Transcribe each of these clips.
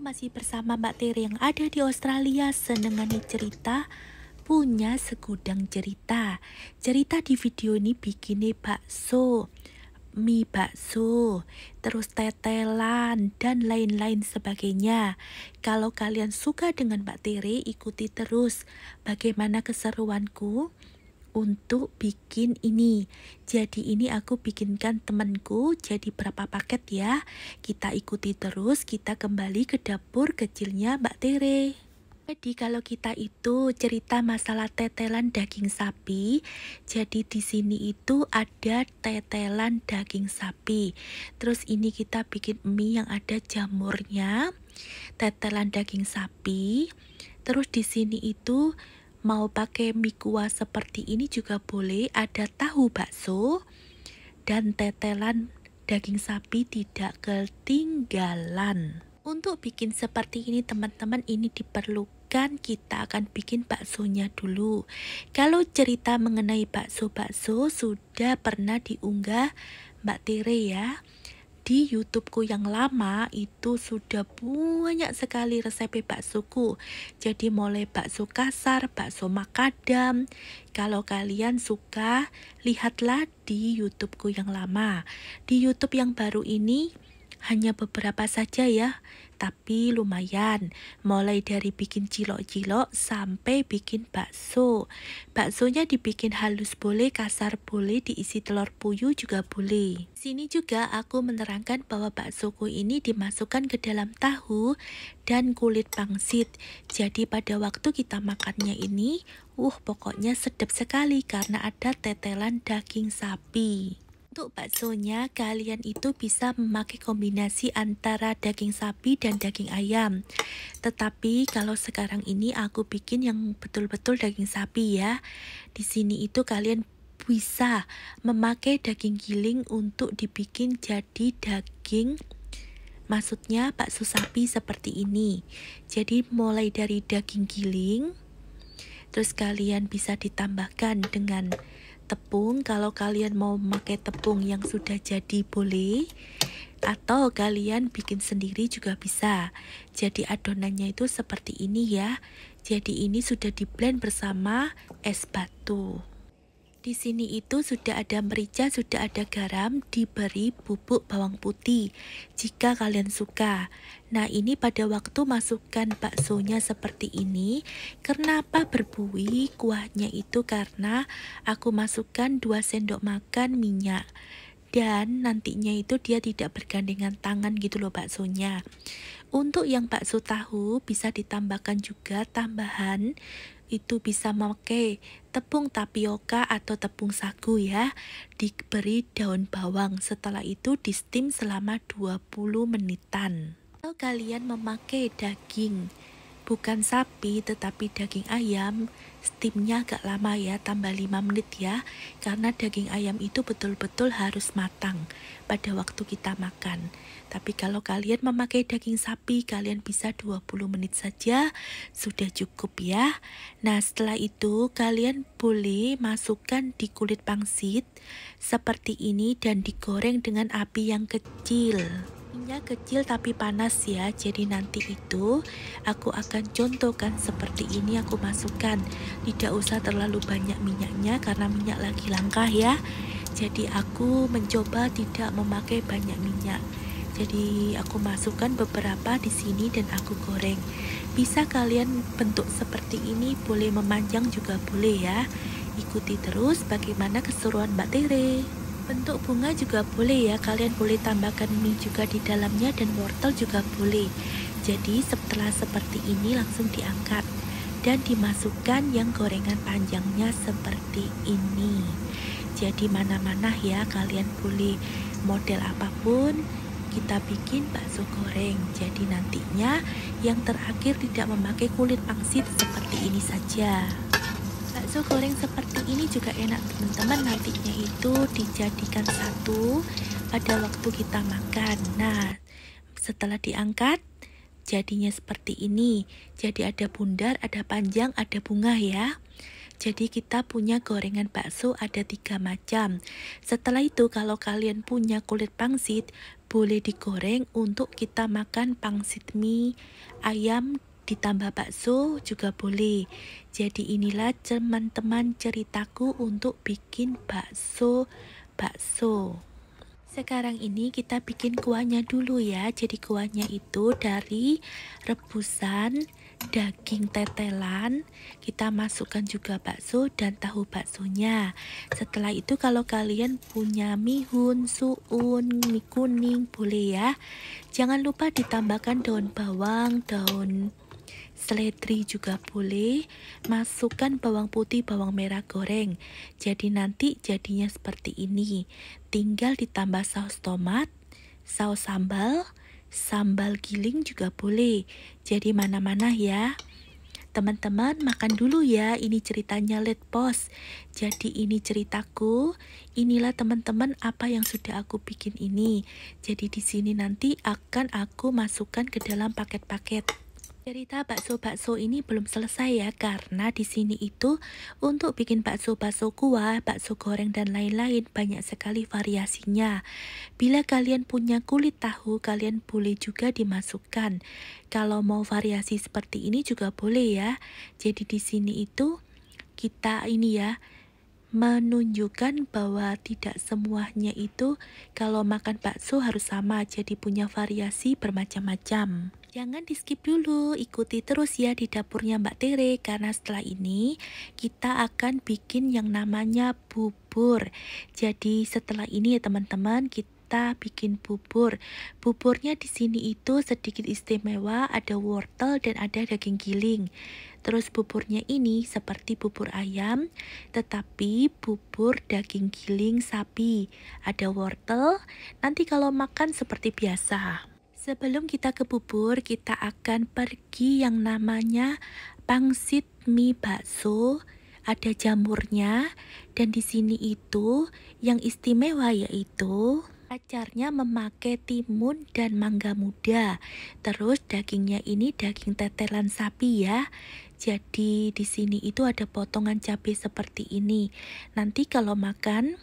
Masih bersama Mbak Tere yang ada di Australia, senengani cerita, punya segudang cerita. Cerita di video ini bikinnya bakso, mie bakso, terus tetelan, dan lain-lain sebagainya. Kalau kalian suka dengan Mbak Tere, ikuti terus bagaimana keseruanku untuk bikin ini. Jadi ini aku bikinkan temanku, jadi berapa paket ya? Kita ikuti terus, kita kembali ke dapur kecilnya Mbak Tere. Jadi kalau kita itu cerita masalah tetelan daging sapi, jadi di sini itu ada tetelan daging sapi. Terus ini kita bikin mie yang ada jamurnya, tetelan daging sapi. Terus di sini itu mau pakai mie kuah seperti ini juga boleh, ada tahu bakso dan tetelan daging sapi tidak ketinggalan. Untuk bikin seperti ini teman-teman, ini diperlukan kita akan bikin baksonya dulu. Kalau cerita mengenai bakso-bakso sudah pernah diunggah Mbak Tere ya. Di YouTubeku yang lama itu sudah banyak sekali resep baksoku. Jadi mulai bakso kasar, bakso makadam. Kalau kalian suka, lihatlah di YouTubeku yang lama. Di YouTube yang baru ini hanya beberapa saja ya, tapi lumayan. Mulai dari bikin cilok-cilok sampai bikin bakso. Baksonya dibikin halus boleh, kasar boleh, diisi telur puyuh juga boleh. Sini juga aku menerangkan bahwa baksoku ini dimasukkan ke dalam tahu dan kulit pangsit. Jadi pada waktu kita makannya ini, pokoknya sedap sekali karena ada tetelan daging sapi. Untuk baksonya, kalian itu bisa memakai kombinasi antara daging sapi dan daging ayam. Tetapi kalau sekarang ini aku bikin yang betul-betul daging sapi ya. Di sini itu kalian bisa memakai daging giling untuk dibikin jadi daging, maksudnya bakso sapi seperti ini. Jadi mulai dari daging giling, terus kalian bisa ditambahkan dengan tepung. Kalau kalian mau memakai tepung yang sudah jadi boleh, atau kalian bikin sendiri juga bisa. Jadi adonannya itu seperti ini ya. Jadi ini sudah di blend bersama es batu. Di sini itu sudah ada merica, sudah ada garam, diberi bubuk bawang putih jika kalian suka. Nah ini pada waktu masukkan baksonya seperti ini, kenapa berbuih kuahnya itu karena aku masukkan 2 sendok makan minyak. Dan nantinya itu dia tidak bergandengan tangan gitu loh baksonya. Untuk yang bakso tahu bisa ditambahkan juga tambahan, itu bisa memakai tepung tapioka atau tepung sagu ya. Diberi daun bawang, setelah itu di steam selama 20 menitan. Kalau kalian memakai daging bukan sapi tetapi daging ayam, steamnya agak lama ya, tambah 5 menit ya. Karena daging ayam itu betul-betul harus matang pada waktu kita makan. Tapi kalau kalian memakai daging sapi, kalian bisa 20 menit saja, sudah cukup ya. Nah setelah itu kalian boleh masukkan di kulit pangsit seperti ini dan digoreng dengan api yang kecil. Minyak kecil tapi panas ya. Jadi nanti itu aku akan contohkan seperti ini, aku masukkan. Tidak usah terlalu banyak minyaknya karena minyak lagi langka ya. Jadi aku mencoba tidak memakai banyak minyak. Jadi aku masukkan beberapa di sini dan aku goreng. Bisa kalian bentuk seperti ini, boleh memanjang juga boleh ya. Ikuti terus bagaimana keseruan Mbak Tere. Bentuk bunga juga boleh ya, kalian boleh tambahkan mie juga di dalamnya dan wortel juga boleh. Jadi setelah seperti ini langsung diangkat dan dimasukkan yang gorengan panjangnya seperti ini. Jadi mana-mana ya, kalian boleh model apapun. Kita bikin bakso goreng. Jadi nantinya yang terakhir tidak memakai kulit pangsit seperti ini saja. Bakso goreng seperti ini juga enak teman-teman, nantinya itu dijadikan satu pada waktu kita makan. Nah setelah diangkat jadinya seperti ini. Jadi ada bundar, ada panjang, ada bunga ya. Jadi kita punya gorengan bakso ada 3 macam. Setelah itu kalau kalian punya kulit pangsit, boleh digoreng untuk kita makan pangsit mie ayam ditambah bakso juga boleh. Jadi inilah teman-teman ceritaku untuk bikin bakso. Sekarang ini kita bikin kuahnya dulu ya. Jadi kuahnya itu dari rebusan daging tetelan, kita masukkan juga bakso dan tahu baksonya. Setelah itu kalau kalian punya mihun, suun, mie kuning boleh ya. Jangan lupa ditambahkan daun bawang, daun seledri juga boleh. Masukkan bawang putih, bawang merah goreng. Jadi nanti jadinya seperti ini. Tinggal ditambah saus tomat, saus sambal giling juga boleh. Jadi mana-mana ya. Teman-teman makan dulu ya. Ini ceritanya Let Post. Jadi ini ceritaku. Inilah teman-teman apa yang sudah aku bikin ini. Jadi di sini nanti akan aku masukkan ke dalam paket-paket. Cerita bakso-bakso ini belum selesai ya, karena di sini itu untuk bikin bakso-bakso kuah, bakso goreng dan lain-lain banyak sekali variasinya. Bila kalian punya kulit tahu, kalian boleh juga dimasukkan. Kalau mau variasi seperti ini juga boleh ya. Jadi di sini itu kita ini ya menunjukkan bahwa tidak semuanya itu kalau makan bakso harus sama, jadi punya variasi bermacam-macam. Jangan di skip dulu, ikuti terus ya di dapurnya Mbak Tere, karena setelah ini kita akan bikin yang namanya bubur. Jadi setelah ini ya teman-teman, kita bikin bubur. Buburnya di sini itu sedikit istimewa, ada wortel dan ada daging giling. Terus buburnya ini seperti bubur ayam, tetapi bubur daging giling sapi. Ada wortel, nanti kalau makan seperti biasa. Sebelum kita ke bubur, kita akan pergi yang namanya pangsit mie bakso. Ada jamurnya, dan di sini itu yang istimewa yaitu acarnya memakai timun dan mangga muda. Terus dagingnya ini daging tetelan sapi ya. Jadi di sini itu ada potongan cabai seperti ini. Nanti kalau makan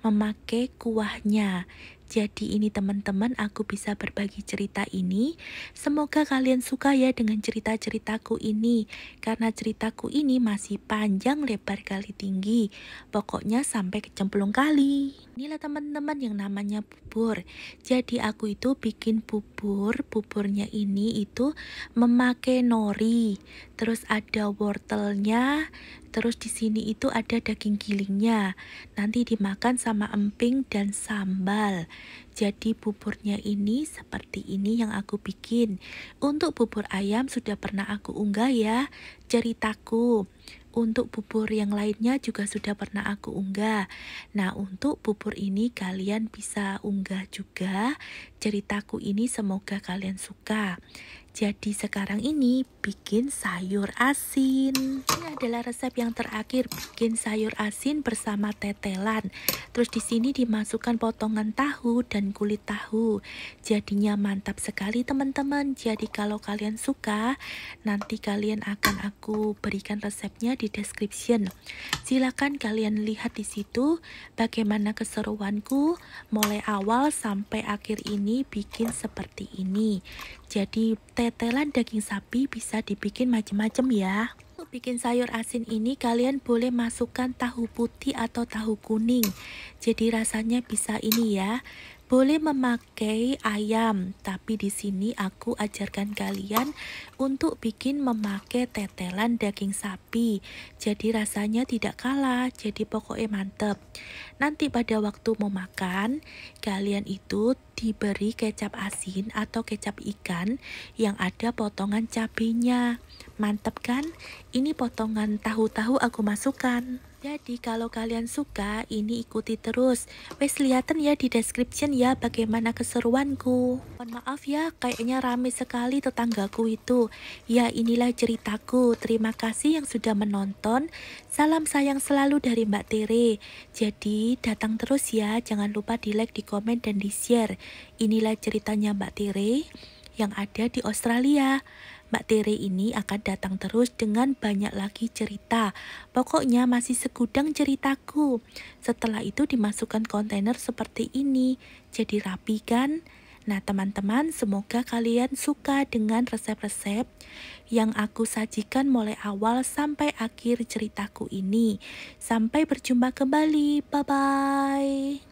memakai kuahnya. Jadi ini teman-teman, aku bisa berbagi cerita ini. Semoga kalian suka ya dengan cerita-ceritaku ini. Karena ceritaku ini masih panjang, lebar, kali tinggi. Pokoknya sampai kecemplung kali. Inilah teman-teman yang namanya bubur. Jadi aku itu bikin bubur. Buburnya ini itu memakai nori. Terus ada wortelnya. Terus di sini itu ada daging gilingnya. Nanti dimakan sama emping dan sambal. Jadi buburnya ini seperti ini yang aku bikin. Untuk bubur ayam sudah pernah aku unggah ya ceritaku. Untuk bubur yang lainnya juga sudah pernah aku unggah. Nah, untuk bubur ini kalian bisa unggah juga ceritaku ini, semoga kalian suka. Jadi sekarang ini bikin sayur asin. Ini adalah resep yang terakhir, bikin sayur asin bersama tetelan. Terus di sini dimasukkan potongan tahu dan kulit tahu. Jadinya mantap sekali teman-teman. Jadi kalau kalian suka, nanti kalian akan aku berikan resepnya di description. Silakan kalian lihat di situ bagaimana keseruanku mulai awal sampai akhir ini bikin seperti ini. Jadi tetelan daging sapi bisa dibikin macam-macam ya. Untuk bikin sayur asin ini kalian boleh masukkan tahu putih atau tahu kuning. Jadi rasanya bisa ini ya. Boleh memakai ayam, tapi di sini aku ajarkan kalian untuk bikin memakai tetelan daging sapi. Jadi rasanya tidak kalah, jadi pokoknya mantep. Nanti pada waktu mau makan, kalian itu diberi kecap asin atau kecap ikan yang ada potongan cabenya. Mantep kan? Ini potongan tahu-tahu aku masukkan. Jadi kalau kalian suka, ini ikuti terus. Wes lihatan ya di description ya bagaimana keseruanku. Mohon maaf ya, kayaknya rame sekali tetanggaku itu. Ya inilah ceritaku. Terima kasih yang sudah menonton. Salam sayang selalu dari Mbak Tere. Jadi datang terus ya, jangan lupa di like, di komen, dan di share. Inilah ceritanya Mbak Tere yang ada di Australia. Mbak Tere ini akan datang terus dengan banyak lagi cerita. Pokoknya masih segudang ceritaku. Setelah itu dimasukkan kontainer seperti ini. Jadi rapi kan? Nah teman-teman, semoga kalian suka dengan resep-resep yang aku sajikan mulai awal sampai akhir ceritaku ini. Sampai berjumpa kembali. Bye-bye.